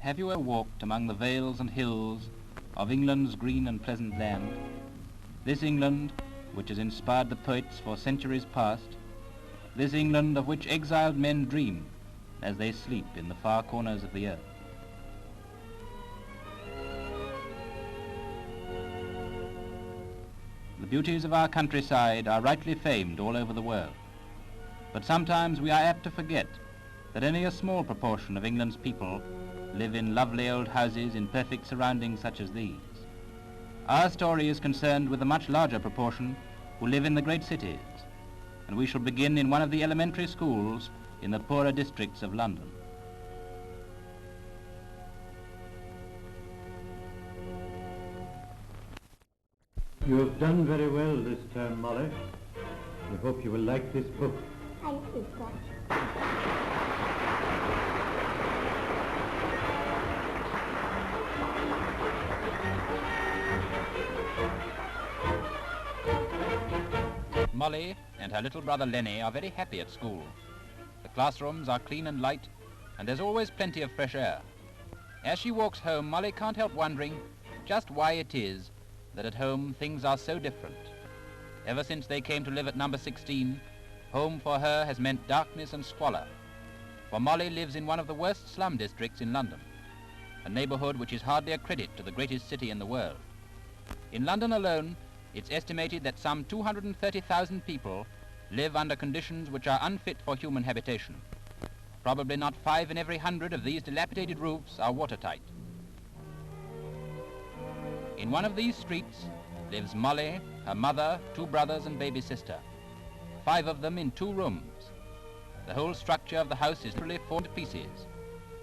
Have you ever walked among the vales and hills of England's green and pleasant land? This England which has inspired the poets for centuries past, this England of which exiled men dream as they sleep in the far corners of the earth. The beauties of our countryside are rightly famed all over the world, but sometimes we are apt to forget that only a small proportion of England's people live in lovely old houses in perfect surroundings such as these. Our story is concerned with a much larger proportion who live in the great cities, and we shall begin in one of the elementary schools in the poorer districts of London. You have done very well this term, Molly. We hope you will like this book. Thank you, sir. Molly and her little brother Lenny are very happy at school. The classrooms are clean and light, and there's always plenty of fresh air. As she walks home, Molly can't help wondering just why it is that at home things are so different. Ever since they came to live at number 16, home for her has meant darkness and squalor. For Molly lives in one of the worst slum districts in London, a neighbourhood which is hardly a credit to the greatest city in the world. In London alone, it's estimated that some 230,000 people live under conditions which are unfit for human habitation. Probably not 5 in every 100 of these dilapidated roofs are watertight. In one of these streets lives Molly, her mother, 2 brothers and baby sister. 5 of them in 2 rooms. The whole structure of the house is literally fallen to pieces.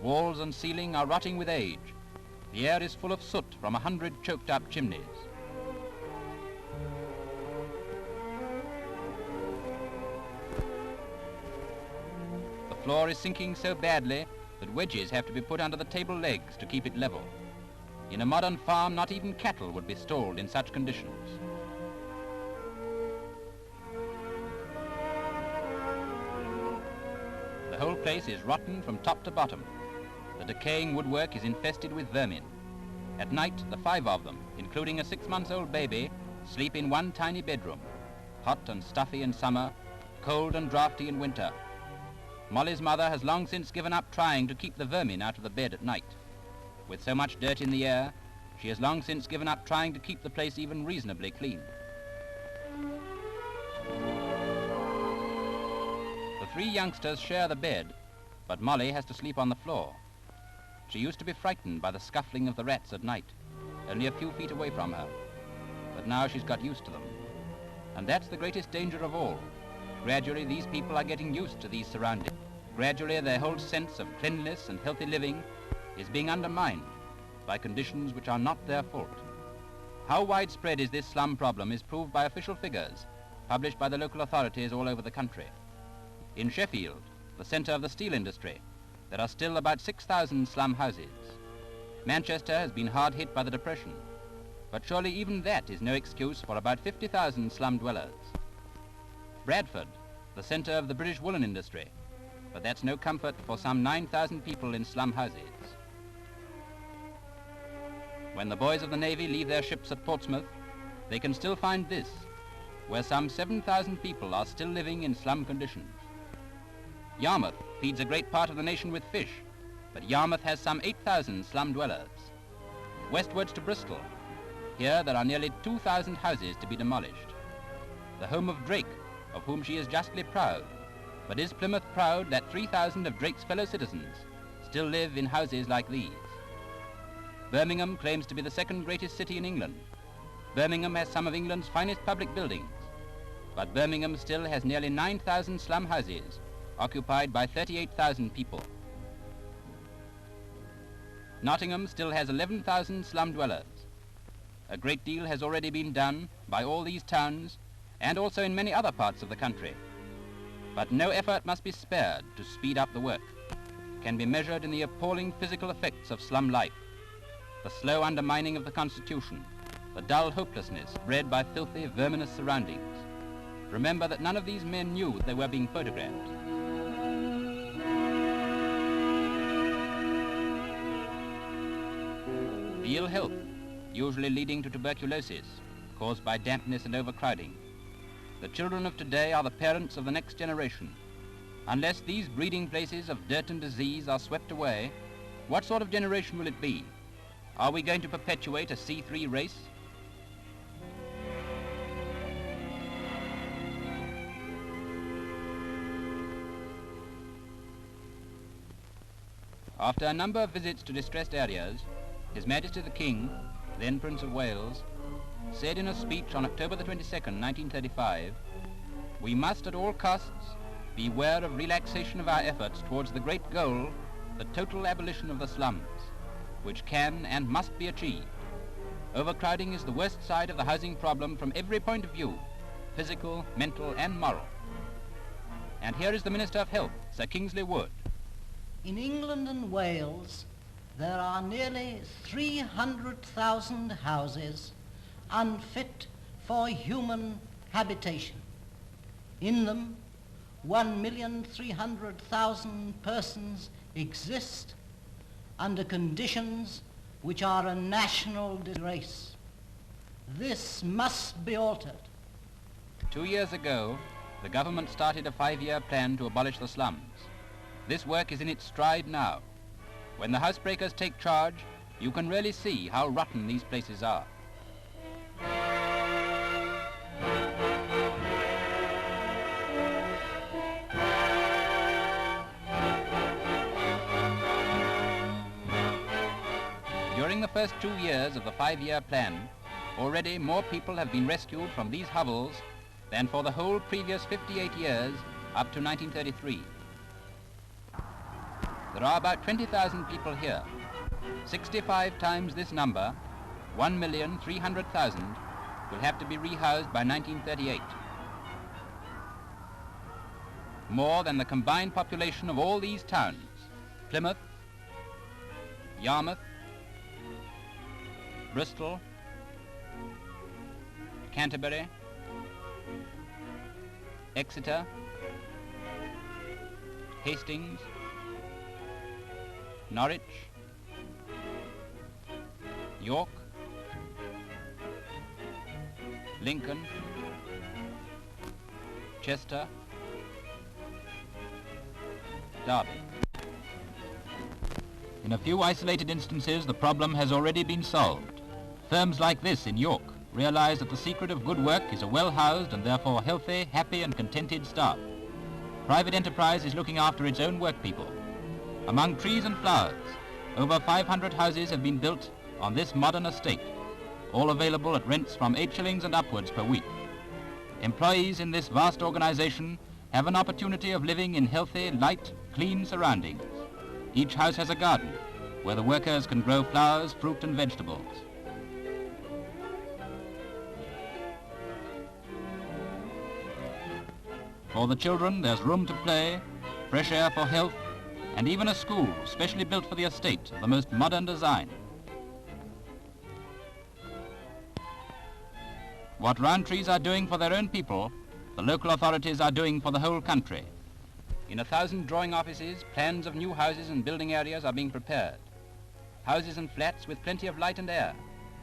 Walls and ceiling are rotting with age. The air is full of soot from 100 choked up chimneys. The floor is sinking so badly that wedges have to be put under the table legs to keep it level. In a modern farm, not even cattle would be stalled in such conditions. The whole place is rotten from top to bottom. The decaying woodwork is infested with vermin. At night, the 5 of them, including a 6-month-old baby, sleep in one tiny bedroom, hot and stuffy in summer, cold and draughty in winter. Molly's mother has long since given up trying to keep the vermin out of the bed at night. With so much dirt in the air, she has long since given up trying to keep the place even reasonably clean. The 3 youngsters share the bed, but Molly has to sleep on the floor. She used to be frightened by the scuffling of the rats at night, only a few feet away from her, but now she's got used to them. And that's the greatest danger of all. Gradually, these people are getting used to these surroundings. Gradually, their whole sense of cleanliness and healthy living is being undermined by conditions which are not their fault. How widespread is this slum problem is proved by official figures published by the local authorities all over the country. In Sheffield, the centre of the steel industry, there are still about 6,000 slum houses. Manchester has been hard hit by the Depression, but surely even that is no excuse for about 50,000 slum dwellers. Bradford, the centre of the British woolen industry, but that's no comfort for some 9,000 people in slum houses. When the boys of the Navy leave their ships at Portsmouth, they can still find this, where some 7,000 people are still living in slum conditions. Yarmouth feeds a great part of the nation with fish, but Yarmouth has some 8,000 slum dwellers. Westwards to Bristol, here there are nearly 2,000 houses to be demolished. The home of Drake, of whom she is justly proud, but is Plymouth proud that 3,000 of Drake's fellow citizens still live in houses like these? Birmingham claims to be the 2nd greatest city in England. Birmingham has some of England's finest public buildings, but Birmingham still has nearly 9,000 slum houses occupied by 38,000 people. Nottingham still has 11,000 slum dwellers. A great deal has already been done by all these towns and also in many other parts of the country. But no effort must be spared to speed up the work. It can be measured in the appalling physical effects of slum life, the slow undermining of the Constitution, the dull hopelessness bred by filthy, verminous surroundings. Remember that none of these men knew they were being photographed. the ill health, usually leading to tuberculosis, caused by dampness and overcrowding. The children of today are the parents of the next generation. Unless these breeding places of dirt and disease are swept away, what sort of generation will it be? Are we going to perpetuate a C3 race? After a number of visits to distressed areas, His Majesty the King, then Prince of Wales, said in a speech on October the 22nd, 1935, "We must at all costs beware of relaxation of our efforts towards the great goal, the total abolition of the slums, which can and must be achieved. Overcrowding is the worst side of the housing problem from every point of view, physical, mental and moral." And here is the Minister of Health, Sir Kingsley Wood. In England and Wales, there are nearly 300,000 houses unfit for human habitation. In them, 1,300,000 persons exist under conditions which are a national disgrace. This must be altered. 2 years ago, the government started a 5-year plan to abolish the slums. This work is in its stride now. When the housebreakers take charge, you can really see how rotten these places are. During the first 2 years of the 5-year plan, already more people have been rescued from these hovels than for the whole previous 58 years up to 1933. There are about 20,000 people here. 65 times this number, 1,300,000, will have to be rehoused by 1938. More than the combined population of all these towns: Plymouth, Yarmouth, Bristol, Canterbury, Exeter, Hastings, Norwich, York, Lincoln, Chester, Derby. In a few isolated instances, the problem has already been solved. Firms like this in York realize that the secret of good work is a well-housed and therefore healthy, happy and contented staff. Private enterprise is looking after its own workpeople. Among trees and flowers, over 500 houses have been built on this modern estate, all available at rents from 8 shillings and upwards per week. Employees in this vast organization have an opportunity of living in healthy, light, clean surroundings. Each house has a garden where the workers can grow flowers, fruit and vegetables. For the children, there's room to play, fresh air for health, and even a school specially built for the estate of the most modern design. What Rowntrees are doing for their own people, the local authorities are doing for the whole country. In 1,000 drawing offices, plans of new houses and building areas are being prepared. Houses and flats with plenty of light and air,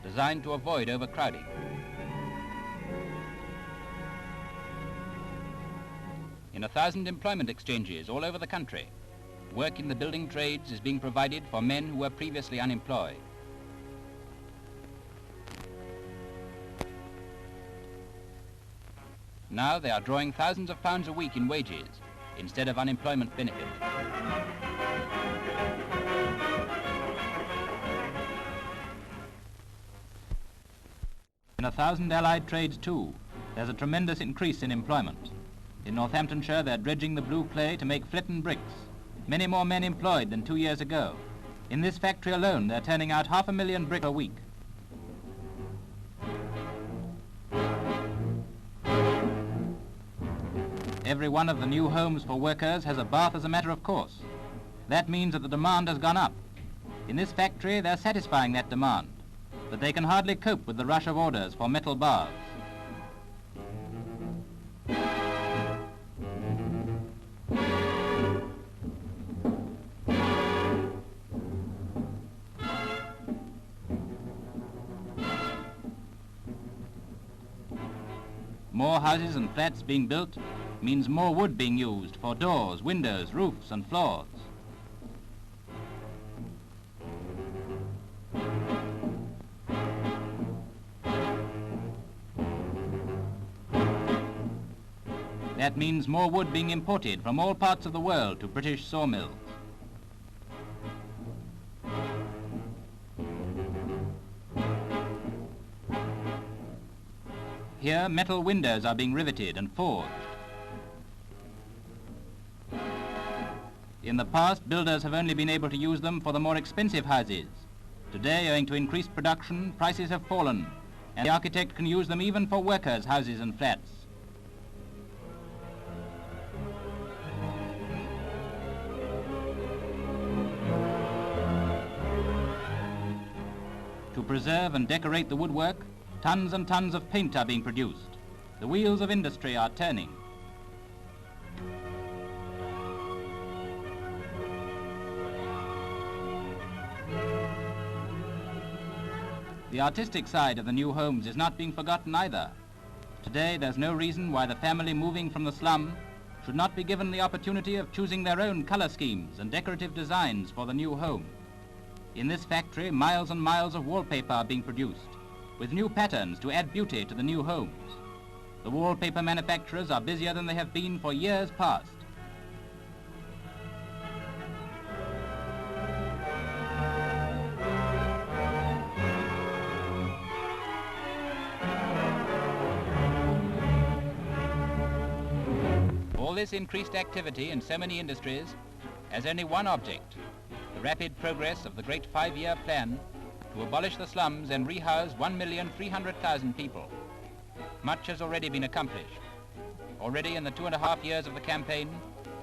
designed to avoid overcrowding. In 1,000 employment exchanges all over the country, work in the building trades is being provided for men who were previously unemployed. Now they are drawing thousands of pounds a week in wages instead of unemployment benefit. In 1,000 allied trades too, there's a tremendous increase in employment. In Northamptonshire, they're dredging the blue clay to make Flitton bricks. Many more men employed than 2 years ago. In this factory alone, they're turning out 500,000 bricks a week. Every one of the new homes for workers has a bath as a matter of course. That means that the demand has gone up. In this factory, they're satisfying that demand, but they can hardly cope with the rush of orders for metal baths. More houses and flats being built means more wood being used for doors, windows, roofs and floors. That means more wood being imported from all parts of the world to British sawmills. Here, metal windows are being riveted and forged. In the past, builders have only been able to use them for the more expensive houses. Today, owing to increased production, prices have fallen, and the architect can use them even for workers' houses and flats. To preserve and decorate the woodwork, tons and tons of paint are being produced. The wheels of industry are turning. The artistic side of the new homes is not being forgotten either. Today, there's no reason why the family moving from the slum should not be given the opportunity of choosing their own color schemes and decorative designs for the new home. In this factory, miles and miles of wallpaper are being produced, with new patterns to add beauty to the new homes. The wallpaper manufacturers are busier than they have been for years past. All this increased activity in so many industries has only one object: the rapid progress of the great 5-year plan to abolish the slums and rehouse 1,300,000 people. Much has already been accomplished. Already in the 2.5 years of the campaign,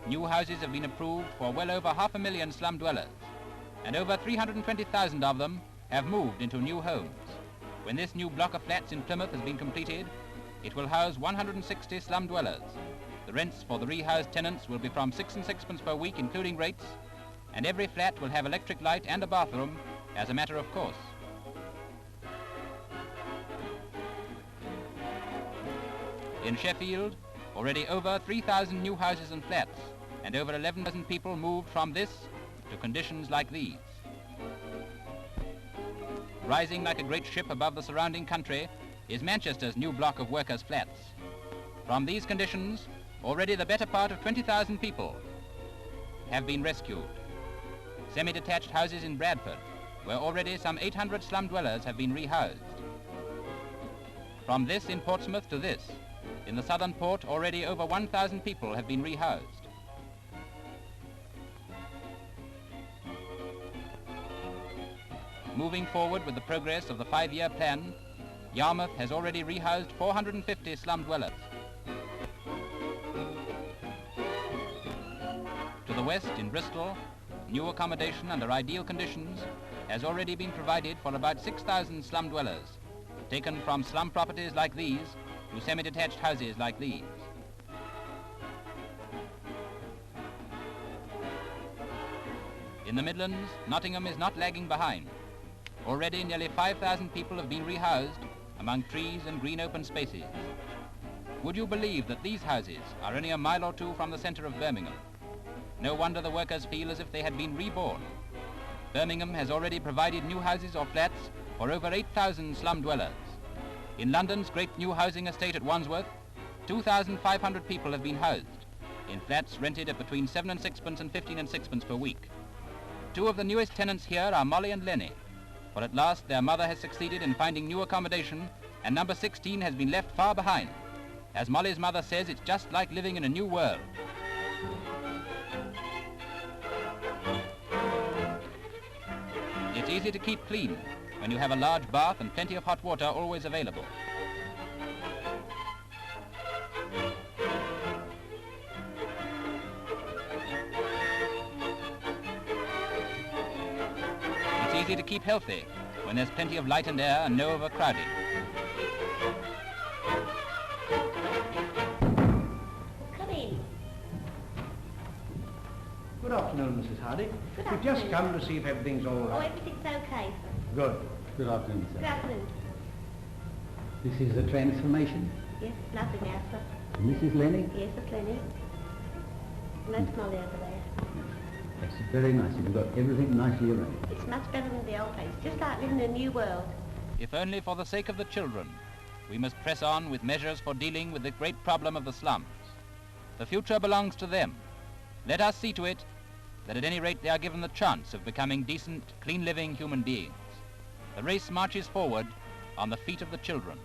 new houses have been approved for well over 500,000 slum dwellers, and over 320,000 of them have moved into new homes. When this new block of flats in Plymouth has been completed, it will house 160 slum dwellers. The rents for the rehoused tenants will be from 6 and 6pence per week, including rates, and every flat will have electric light and a bathroom as a matter of course. In Sheffield, already over 3,000 new houses and flats, and over 11,000 people moved from this to conditions like these. Rising like a great ship above the surrounding country is Manchester's new block of workers' flats. From these conditions, already the better part of 20,000 people have been rescued. Semi-detached houses in Bradford, where already some 800 slum dwellers have been rehoused. From this in Portsmouth to this, in the southern port already over 1,000 people have been rehoused. Moving forward with the progress of the 5-year plan, Yarmouth has already rehoused 450 slum dwellers. To the west in Bristol, new accommodation under ideal conditions has already been provided for about 6,000 slum dwellers, taken from slum properties like these to semi-detached houses like these. In the Midlands, Nottingham is not lagging behind. Already nearly 5,000 people have been rehoused among trees and green open spaces. Would you believe that these houses are only a mile or two from the centre of Birmingham? No wonder the workers feel as if they had been reborn. Birmingham has already provided new houses or flats for over 8,000 slum dwellers. In London's great new housing estate at Wandsworth, 2,500 people have been housed, in flats rented at between 7 and 6pence and 15 and 6pence per week. Two of the newest tenants here are Molly and Lenny, for at last their mother has succeeded in finding new accommodation, and number 16 has been left far behind. As Molly's mother says, it's just like living in a new world. It's easy to keep clean when you have a large bath and plenty of hot water always available. It's easy to keep healthy when there's plenty of light and air and no overcrowding. Come in. Good afternoon, Mrs. Hardy. Good We've just afternoon. come to see if everything's all Oh, right. everything's okay, sir. Good. Good afternoon, Good sir. afternoon. This is the transformation. Yes, lovely now, sir. And this is Lenny? Yes, it's Lenny. And that's Molly over there. That's very nice. You've got everything nicely arranged. It's much better than the old place. Just like living in a new world. If only for the sake of the children, we must press on with measures for dealing with the great problem of the slums. The future belongs to them. Let us see to it that at any rate they are given the chance of becoming decent, clean-living human beings. The race marches forward on the feet of the children.